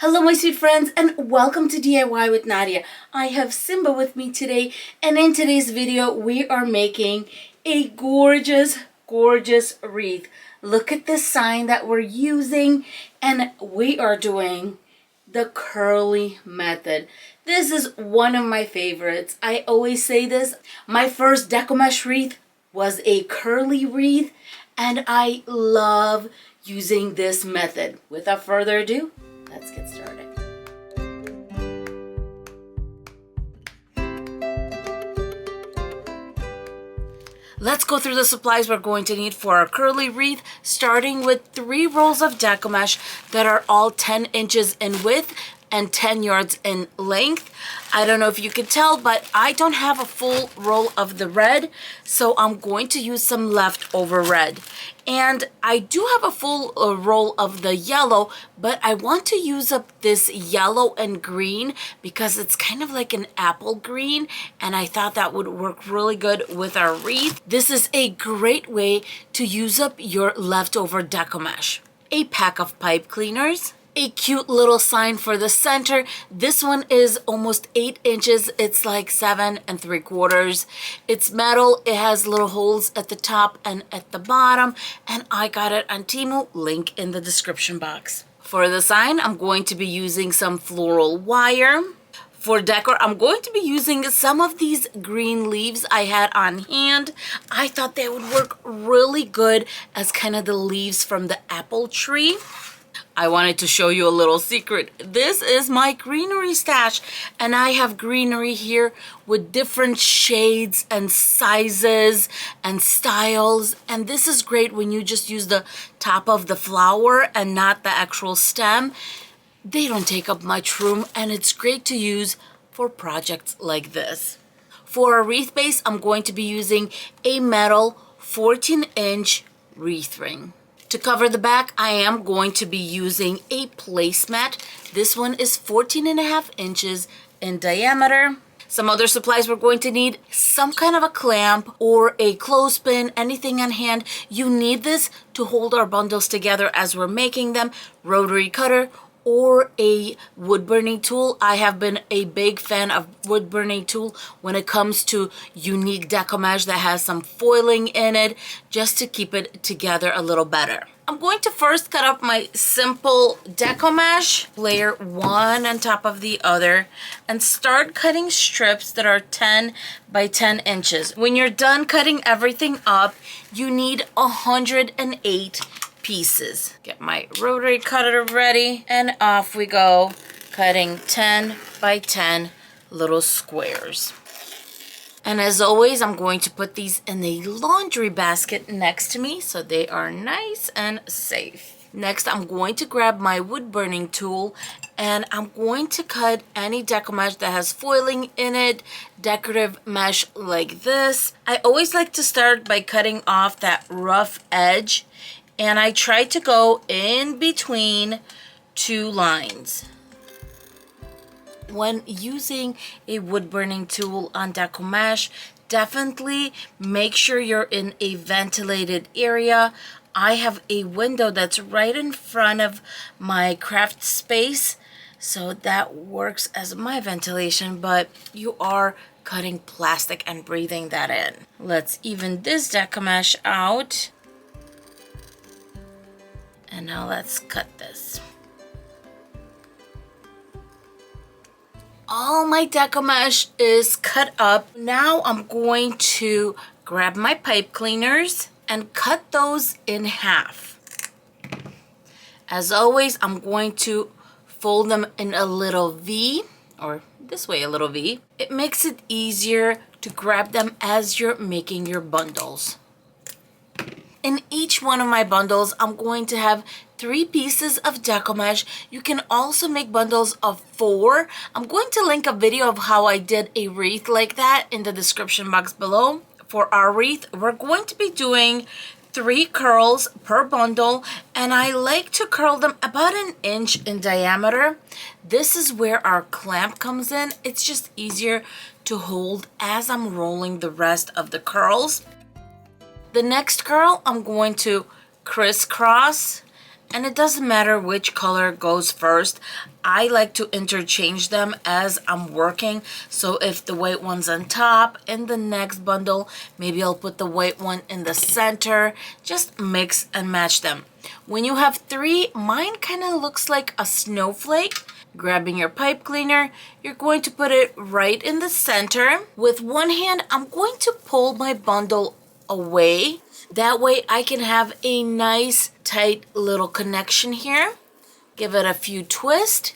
Hello my sweet friends and welcome to DIY with Nadia. I have Simba with me today, and in today's video we are making a gorgeous wreath. Look at this sign that we're using, and we are doing the curly method. This is one of my favorites. I always say this. My first Deco Mesh wreath was a curly wreath, and I love using this method. Without further ado, let's get started. Let's go through the supplies we're going to need for our curly wreath, starting with 3 rolls of Deco Mesh that are all 10 inches in width and 10 yards in length. I don't know if you can tell, but I don't have a full roll of the red, so I'm going to use some leftover red. And I do have a full roll of the yellow, but I want to use up this yellow and green because it's kind of like an apple green, and I thought that would work really good with our wreath. This is a great way to use up your leftover Deco Mesh. A pack of pipe cleaners, a cute little sign for the center. This one is almost 8 inches. It's like 7 3/4. It's metal. It has little holes at the top and at the bottom, and I got it on Temu, link in the description box. For the sign, I'm going to be using some floral wire. For decor, I'm going to be using some of these green leaves I had on hand. I thought they would work really good as kind of the leaves from the apple tree. I wanted to show you a little secret. This is my greenery stash, and I have greenery here with different shades and sizes and styles, and this is great when you just use the top of the flower and not the actual stem. They don't take up much room, and it's great to use for projects like this. For a wreath base, I'm going to be using a metal 14-inch wreath ring. To cover the back, I am going to be using a placemat. This one is 14.5 inches in diameter. Some other supplies we're going to need: some kind of a clamp or a clothespin, anything on hand. You need this to hold our bundles together as we're making them. Rotary cutter or a wood burning tool. I have been a big fan of wood burning tool when it comes to unique Deco Mesh that has some foiling in it, just to keep it together a little better. I'm going to first cut up my simple Deco Mesh, layer one on top of the other, and start cutting strips that are 10 by 10 inches. When you're done cutting everything up, you need 108 pieces. Get my rotary cutter ready, and off we go, cutting 10 by 10 little squares. And as always, I'm going to put these in the laundry basket next to me so they are nice and safe. Next, I'm going to grab my wood burning tool, and I'm going to cut any Deco Mesh that has foiling in it, decorative mesh like this. I always like to start by cutting off that rough edge, and I try to go in between 2 lines. When using a wood burning tool on Deco Mesh, definitely make sure you're in a ventilated area. I have a window that's right in front of my craft space, so that works as my ventilation, but you are cutting plastic and breathing that in. Let's even this Deco Mesh out. And now let's cut this. All my Deco Mesh is cut up. Now I'm going to grab my pipe cleaners and cut those in half. As always, I'm going to fold them in a little V, or this way a little V. It makes it easier to grab them as you're making your bundles. In each one of my bundles, I'm going to have 3 pieces of Deco Mesh. You can also make bundles of 4. I'm going to link a video of how I did a wreath like that in the description box below. For our wreath, we're going to be doing 3 curls per bundle, and I like to curl them about 1 inch in diameter. This is where our clamp comes in. It's just easier to hold as I'm rolling the rest of the curls. The next curl, I'm going to crisscross And it doesn't matter which color goes first. I like to interchange them as I'm working. So if the white one's on top in the next bundle, maybe I'll put the white one in the center. Just mix and match them. When you have three, mine kind of looks like a snowflake. Grabbing your pipe cleaner, you're going to put it right in the center. With one hand, I'm going to pull my bundle away. That way I can have a nice tight little connection here. Give it a few twists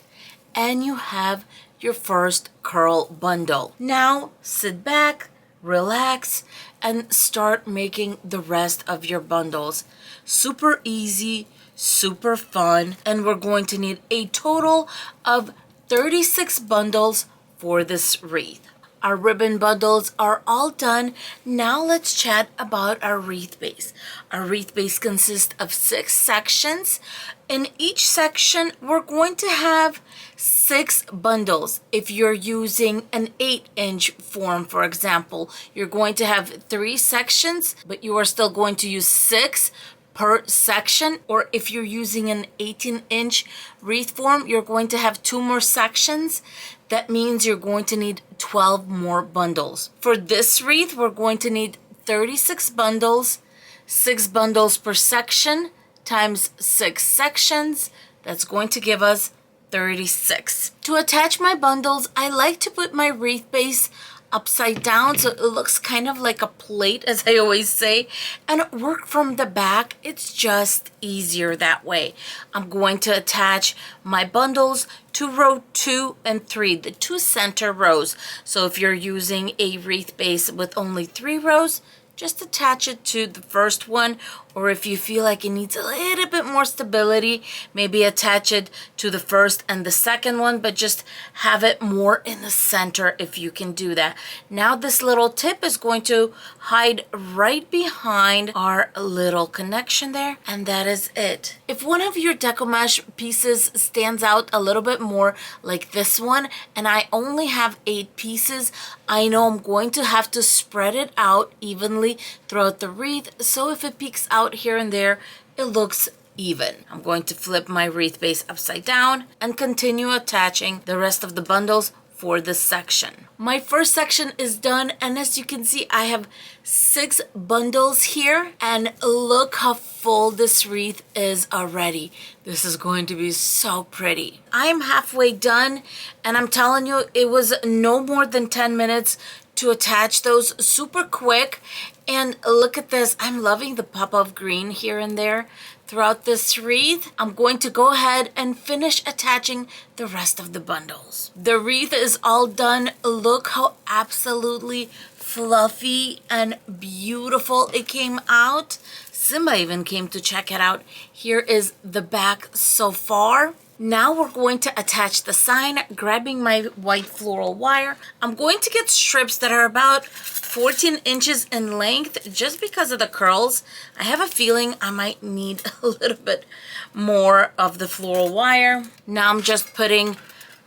and you have your first curl bundle. Now sit back, relax, and start making the rest of your bundles. Super easy, super fun, and we're going to need a total of 36 bundles for this wreath. Our ribbon bundles are all done. Now let's chat about our wreath base. Our wreath base consists of 6 sections. In each section, we're going to have 6 bundles. If you're using an 8-inch form, for example, you're going to have 3 sections, but you are still going to use 6 per section. Or if you're using an 18-inch wreath form, you're going to have 2 more sections. That means you're going to need 12 more bundles. For this wreath, we're going to need 36 bundles, 6 bundles per section times 6 sections. That's going to give us 36. To attach my bundles, I like to put my wreath base upside down so it looks kind of like a plate, as I always say, and work from the back. It's just easier that way. I'm going to attach my bundles to row 2 and 3, the 2 center rows. So if you're using a wreath base with only 3 rows, just attach it to the first one, or if you feel like it needs a little bit more stability, maybe attach it to the first and the second one, but just have it more in the center if you can do that. Now this little tip is going to hide right behind our little connection there, and that is it. If one of your Deco Mesh pieces stands out a little bit more, like this one, and I only have 8 pieces, I know I'm going to have to spread it out evenly throughout the wreath, so if it peeks out here and there, it looks even. I'm going to flip my wreath base upside down and continue attaching the rest of the bundles for this section. My first section is done, and as you can see, I have 6 bundles here, and look how full this wreath is already. This is going to be so pretty. I'm halfway done, and I'm telling you, it was no more than 10 minutes to attach those, super quick. And look at this, I'm loving the pop of green here and there throughout this wreath. I'm going to go ahead and finish attaching the rest of the bundles. The wreath is all done. Look how absolutely fluffy and beautiful it came out. Simba even came to check it out. Here is the back so far. Now we're going to attach the sign, grabbing my white floral wire. I'm going to get strips that are about 14 inches in length just because of the curls. I have a feeling I might need a little bit more of the floral wire. Now I'm just putting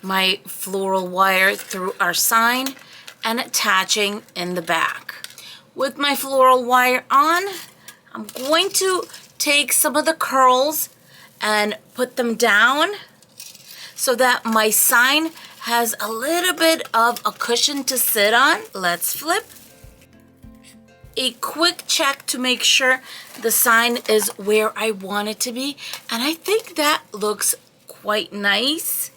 my floral wire through our sign and attaching in the back. With my floral wire on, I'm going to take some of the curls and put them down so that my sign has a little bit of a cushion to sit on. Let's flip. A quick check to make sure the sign is where I want it to be, and I think that looks quite nice,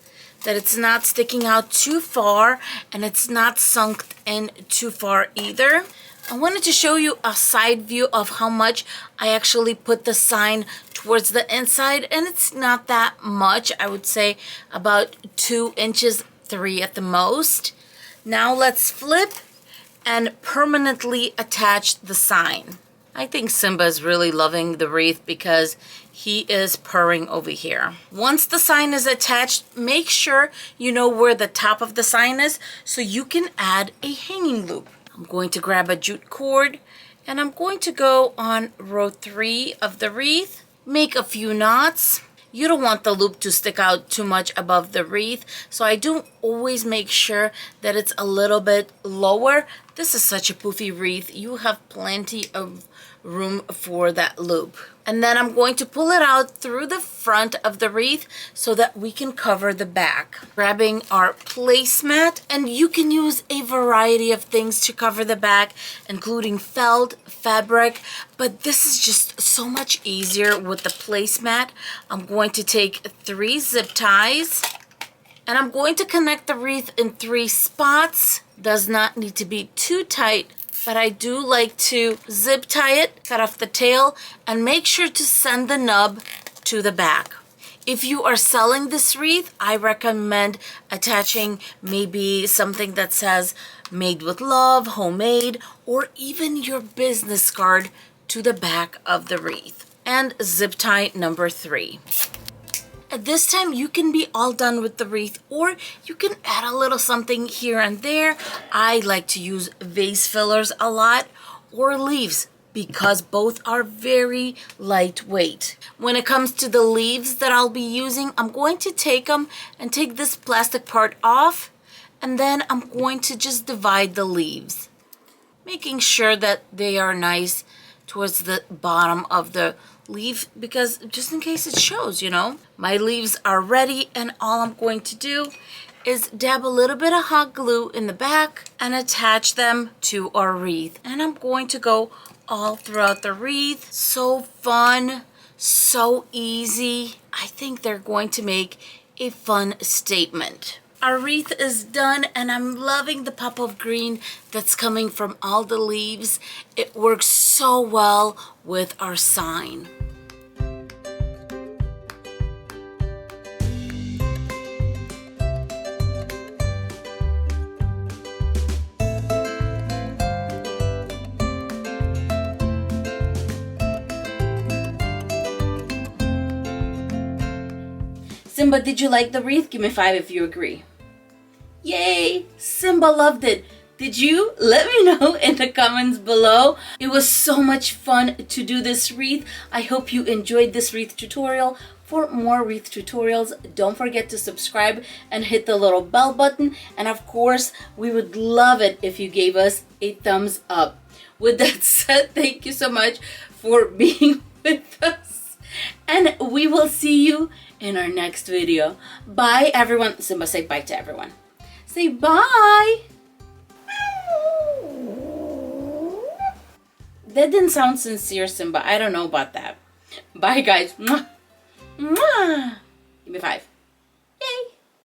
that it's not sticking out too far and it's not sunk in too far either. I wanted to show you a side view of how much I actually put the sign towards the inside, and it's not that much. I would say about 2 inches, 3 at the most. Now let's flip and permanently attach the sign. I think Simba is really loving the wreath because he is purring over here. Once the sign is attached, make sure you know where the top of the sign is so you can add a hanging loop. I'm going to grab a jute cord and I'm going to go on row 3 of the wreath, make a few knots. You don't want the loop to stick out too much above the wreath, so I do always make sure that it's a little bit lower. This is such a poofy wreath. You have plenty of room for that loop. And then I'm going to pull it out through the front of the wreath so that we can cover the back. Grabbing our placemat, and you can use a variety of things to cover the back, including felt, fabric, but this is just so much easier with the placemat. I'm going to take 3 zip ties, and I'm going to connect the wreath in 3 spots. Does not need to be too tight, but I do like to zip tie it, cut off the tail, and make sure to send the nub to the back. If you are selling this wreath, I recommend attaching maybe something that says made with love, homemade, or even your business card to the back of the wreath. And zip tie number 3. At this time, you can be all done with the wreath, or you can add a little something here and there. I like to use vase fillers a lot, or leaves, because both are very lightweight. When it comes to the leaves that I'll be using, I'm going to take them and take this plastic part off, and then I'm going to just divide the leaves, making sure that they are nice towards the bottom of the leaf, because just in case it shows, you know. My leaves are ready, and all I'm going to do is dab a little bit of hot glue in the back and attach them to our wreath. And I'm going to go all throughout the wreath. So fun, so easy. I think they're going to make a fun statement. Our wreath is done, and I'm loving the pop of green that's coming from all the leaves. It works so well with our sign. Simba, did you like the wreath? Give me 5 if you agree. Yay! Simba loved it. Did you? Let me know in the comments below. It was so much fun to do this wreath. I hope you enjoyed this wreath tutorial. For more wreath tutorials, don't forget to subscribe and hit the little bell button. And of course, we would love it if you gave us a thumbs up. With that said, thank you so much for being with us. And we will see you in our next video. Bye, everyone. Simba, say bye to everyone. Say bye. That didn't sound sincere, Simba. I don't know about that. Bye, guys. Mwah. Mwah. Give me 5.